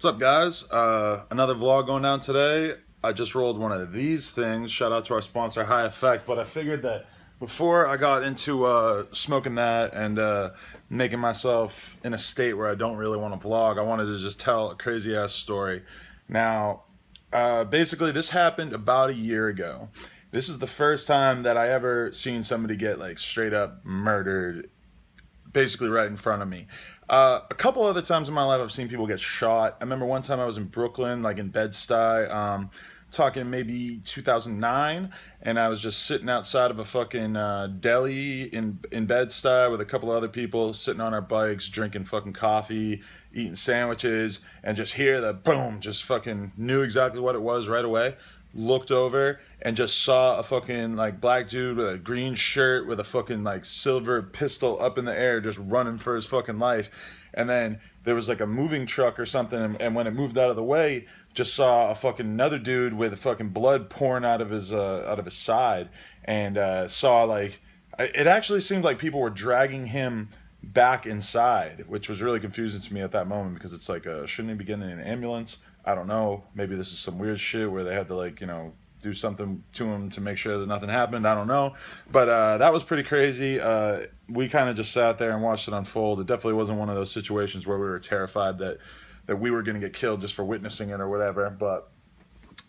What's up, guys? Another vlog going down today. I just rolled one of these things. Shout out to our sponsor, High Effect. But I figured that before I got into smoking that and making myself in a state where I don't really want to vlog, I wanted to just tell a crazy ass story. Now, basically, this happened about a year ago. This is the first time that I ever seen somebody get like straight up murdered basically right in front of me. A couple other times in my life, I've seen people get shot. I remember one time I was in Brooklyn, like in Bed-Stuy, talking maybe 2009, and I was just sitting outside of a fucking deli in Bed-Stuy with a couple other people, sitting on our bikes, drinking fucking coffee, eating sandwiches, and just hear the boom, just fucking knew exactly what it was right away. Looked over and just saw a fucking like black dude with a green shirt with a fucking like silver pistol up in the air just running for his fucking life. And then there was like a moving truck or something, and when it moved out of the way, just saw a fucking another dude with fucking blood pouring out of his side. And saw like it actually seemed like people were dragging him back inside, which was really confusing to me at that moment because it's like, shouldn't he be getting in an ambulance? I don't know. Maybe this is some weird shit where they had to like, do something to him to make sure that nothing happened. I don't know. But that was pretty crazy. We kind of just sat there and watched it unfold. It definitely wasn't one of those situations where we were terrified that we were going to get killed just for witnessing it or whatever. But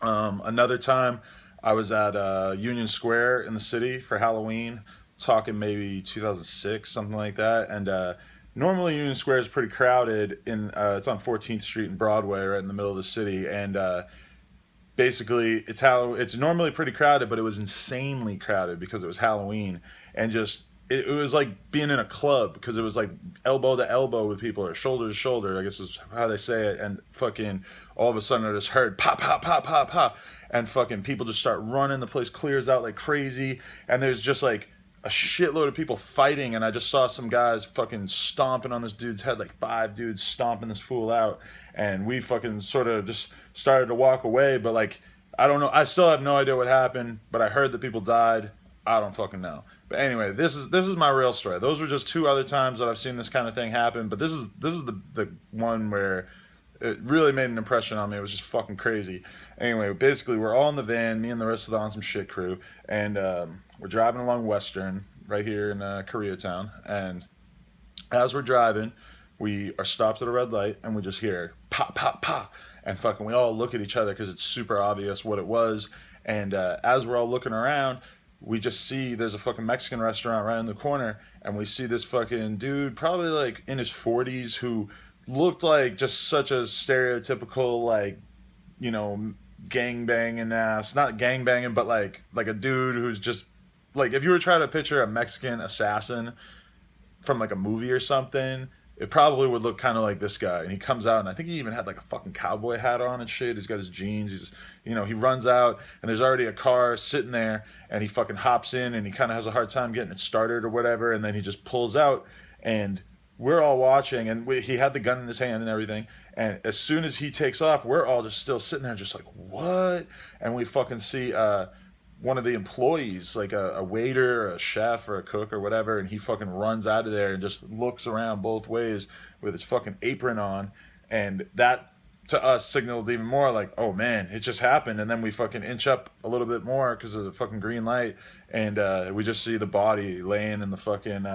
another time I was at Union Square in the city for Halloween, talking maybe 2006, something like that. And normally Union Square is pretty crowded. It's on 14th Street and Broadway, right in the middle of the city. And basically, it's normally pretty crowded, but it was insanely crowded because it was Halloween. And just it was like being in a club because it was like elbow to elbow with people or shoulder to shoulder, I guess is how they say it. And fucking all of a sudden I just heard pop, pop, pop, pop, pop. And fucking people just start running. The place clears out like crazy. And there's just like a shitload of people fighting, and I just saw some guys fucking stomping on this dude's head, like 5 dudes stomping this fool out, and we fucking sort of just started to walk away, but like, I don't know, I still have no idea what happened, but I heard that people died. I don't fucking know. But anyway, this is my real story. Those were just 2 other times that I've seen this kind of thing happen, but this is the one where it really made an impression on me. It was just fucking crazy. Anyway, basically, we're all in the van, me and the rest of the On Some Shit crew, and we're driving along Western right here in Koreatown. And as we're driving, we are stopped at a red light, and we just hear pop, pop, pop, and fucking we all look at each other because it's super obvious what it was. And as we're all looking around, we just see there's a fucking Mexican restaurant right in the corner, and we see this fucking dude, probably like in his 40s, who looked like just such a stereotypical like, you know, gang banging ass, not gang banging, but like a dude who's just like, if you were trying to picture a Mexican assassin from like a movie or something, it probably would look kind of like this guy. And he comes out, and I think he even had like a fucking cowboy hat on and shit. He's got his jeans. He runs out, and there's already a car sitting there, and he fucking hops in, and he kind of has a hard time getting it started or whatever. And then he just pulls out, and we're all watching, and he had the gun in his hand and everything. And as soon as he takes off, we're all just still sitting there, just like, what? And we fucking see one of the employees, like a waiter or a chef or a cook or whatever, and he fucking runs out of there and just looks around both ways with his fucking apron on. And that to us signaled even more like, oh man, it just happened. And then we fucking inch up a little bit more because of the fucking green light, and we just see the body laying in the fucking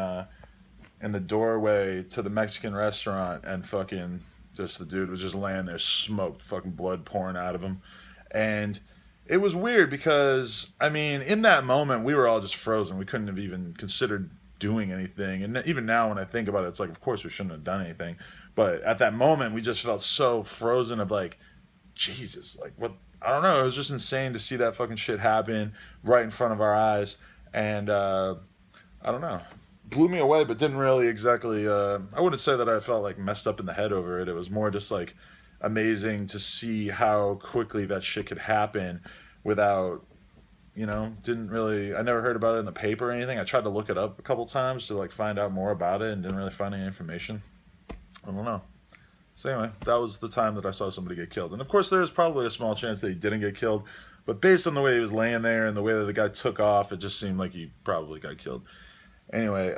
in the doorway to the Mexican restaurant, and fucking just the dude was just laying there smoked, fucking blood pouring out of him. And it was weird because, I mean, in that moment, we were all just frozen. We couldn't have even considered doing anything. And even now, when I think about it, it's like, of course, we shouldn't have done anything. But at that moment, we just felt so frozen of like, Jesus, like, what? I don't know. It was just insane to see that fucking shit happen right in front of our eyes. And I don't know. Blew me away, but didn't really exactly. I wouldn't say that I felt like messed up in the head over it. It was more just like amazing to see how quickly that shit could happen without, didn't really, I never heard about it in the paper or anything. I tried to look it up a couple times to like find out more about it and didn't really find any information. I don't know. So anyway, that was the time that I saw somebody get killed. And of course there's probably a small chance that he didn't get killed, but based on the way he was laying there and the way that the guy took off, it just seemed like he probably got killed. Anyway,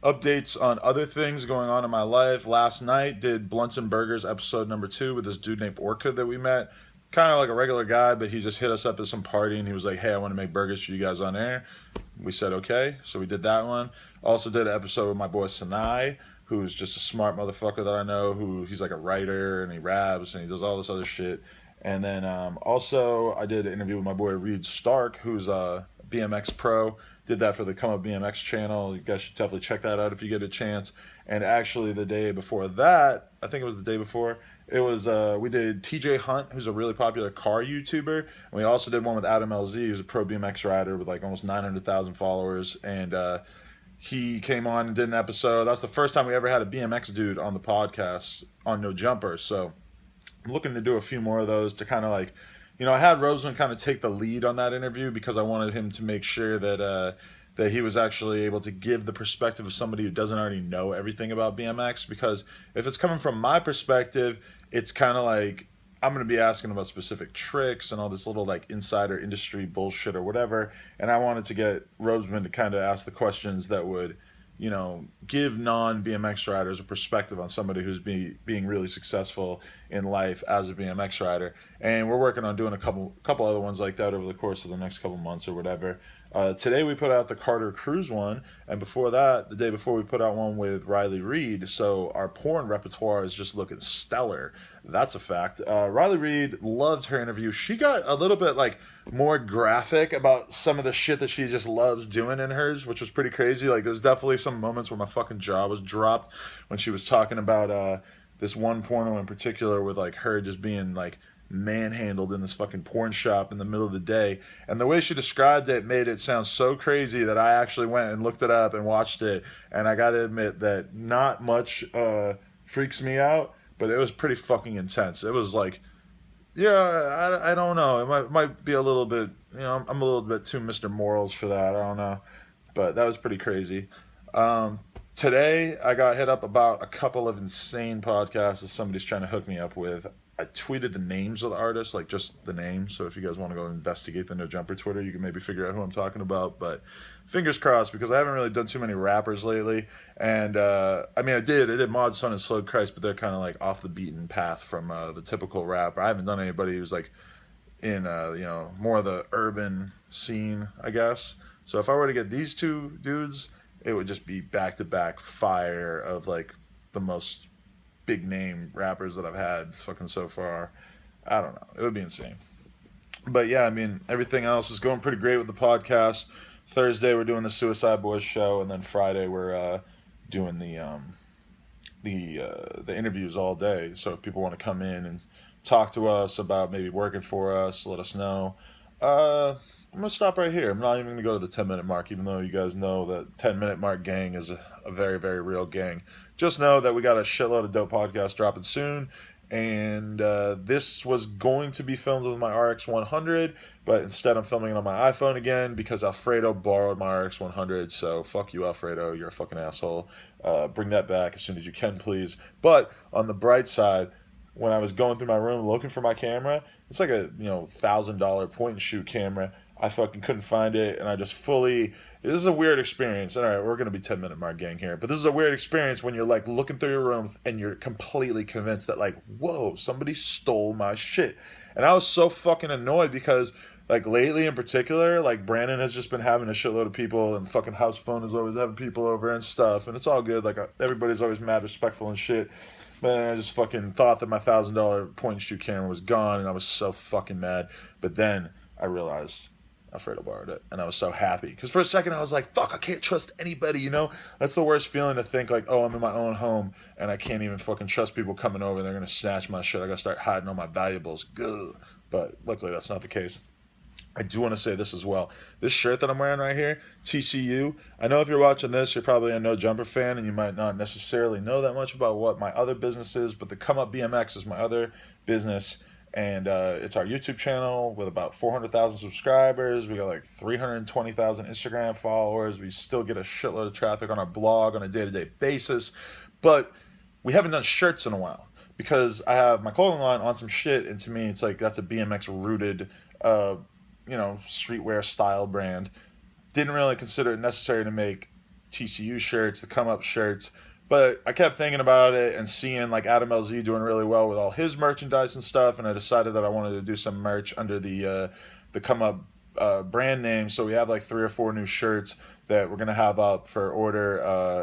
updates on other things going on in my life. Last night did Blunts and Burgers episode number 2 with this dude named Orca that we met. Kind of like a regular guy, but he just hit us up at some party and he was like, hey, I want to make burgers for you guys on air. We said okay, so we did that one. Also did an episode with my boy Sinai, who's just a smart motherfucker that I know, he's like a writer and he raps and he does all this other shit. And then also I did an interview with my boy Reed Stark, who's a BMX pro. Did that for the Come Up BMX channel. You guys should definitely check that out if you get a chance. And actually the day before that, I think it was the day before, it was we did TJ Hunt, who's a really popular car YouTuber. And we also did one with Adam LZ, who's a pro BMX rider with like almost 900,000 followers. And he came on and did an episode. That's the first time we ever had a BMX dude on the podcast on No Jumper. So I'm looking to do a few more of those to kind of like, I had Roseman kind of take the lead on that interview because I wanted him to make sure that that he was actually able to give the perspective of somebody who doesn't already know everything about BMX. Because if it's coming from my perspective, it's kind of like I'm going to be asking about specific tricks and all this little like insider industry bullshit or whatever. And I wanted to get Roseman to kind of ask the questions that would, give non-BMX riders a perspective on somebody who's being really successful in life as a BMX rider. And we're working on doing a couple other ones like that over the course of the next couple months or whatever. Today we put out the Carter Cruz one, and before that, the day before, we put out one with Riley Reid. So our porn repertoire is just looking stellar. That's a fact. Riley Reid, loved her interview. She got a little bit like more graphic about some of the shit that she just loves doing in hers, which was pretty crazy. Like there's definitely some moments where my fucking jaw was dropped when she was talking about this one porno in particular with like her just being like manhandled in this fucking porn shop in the middle of the day. And the way she described it made it sound so crazy that I actually went and looked it up and watched it. And I gotta admit that not much freaks me out, but it was pretty fucking intense. It was like, I don't know. It might be a little bit, I'm a little bit too Mr. Morals for that. I don't know. But that was pretty crazy. Today, I got hit up about a couple of insane podcasts that somebody's trying to hook me up with. I tweeted the names of the artists, like just the names. So if you guys want to go investigate the No Jumper Twitter, you can maybe figure out who I'm talking about. But fingers crossed, because I haven't really done too many rappers lately. And I did Mod Sun and Slow Christ, but they're kind of like off the beaten path from the typical rapper. I haven't done anybody who's like in more of the urban scene, I guess. So if I were to get these two dudes, it would just be back-to-back fire of like the most big name rappers that I've had fucking so far. I don't know. It would be insane. But yeah, everything else is going pretty great with the podcast. Thursday we're doing the Suicide Boys show, and then Friday we're doing the interviews all day. So if people want to come in and talk to us about maybe working for us, let us know. I'm going to stop right here. I'm not even going to go to the 10-minute mark, even though you guys know that 10-minute mark gang is a very, very real gang. Just know that we got a shitload of dope podcasts dropping soon. And this was going to be filmed with my RX 100, but instead I'm filming it on my iPhone again because Alfredo borrowed my RX 100. So fuck you, Alfredo. You're a fucking asshole. Bring that back as soon as you can, please. But on the bright side, when I was going through my room looking for my camera, it's like a $1,000 point and shoot camera. I fucking couldn't find it, and I just this is a weird experience. All right, we're going to be 10-minute mark gang here, but this is a weird experience when you're like looking through your room and you're completely convinced that like, whoa, somebody stole my shit. And I was so fucking annoyed because like lately in particular, like Brandon has just been having a shitload of people, and fucking House Phone is always having people over and stuff, and it's all good. Like everybody's always mad respectful and shit. But I just fucking thought that my $1,000 point and shoot camera was gone, and I was so fucking mad. But then I realized Alfredo borrowed it, and I was so happy. Because for a second I was like, fuck, I can't trust anybody, That's the worst feeling, to think like, oh, I'm in my own home, and I can't even fucking trust people coming over, and they're going to snatch my shit. I got to start hiding all my valuables. Gah. But luckily that's not the case. I do want to say this as well. This shirt that I'm wearing right here, TCU. I know if you're watching this, you're probably a No Jumper fan, and you might not necessarily know that much about what my other business is, but the Come Up BMX is my other business, and it's our YouTube channel with about 400,000 subscribers. We got like 320,000 Instagram followers. We still get a shitload of traffic on our blog on a day-to-day basis, but we haven't done shirts in a while because I have my clothing line on some shit, and to me, it's like that's a BMX-rooted streetwear style brand. Didn't really consider it necessary to make TCU shirts, the Come Up shirts. But I kept thinking about it and seeing like Adam LZ doing really well with all his merchandise and stuff, and I decided that I wanted to do some merch under the Come Up brand name. So we have like 3 or 4 new shirts that we're gonna have up for order.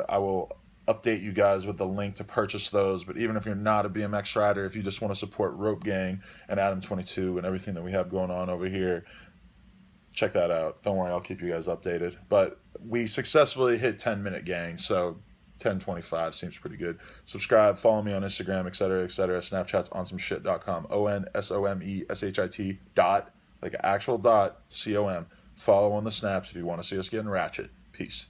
I will update you guys with the link to purchase those. But even if you're not a BMX rider, if you just want to support Rope Gang and Adam 22 and everything that we have going on over here, check that out. Don't worry, I'll keep you guys updated. But we successfully hit 10-minute gang, so 10:25 seems pretty good. Subscribe, follow me on Instagram, etc., etc. Snapchat's onsomeshit.com. ONSOMESHIT dot, like an actual dot, COM. Follow on the snaps if you want to see us getting ratchet. Peace.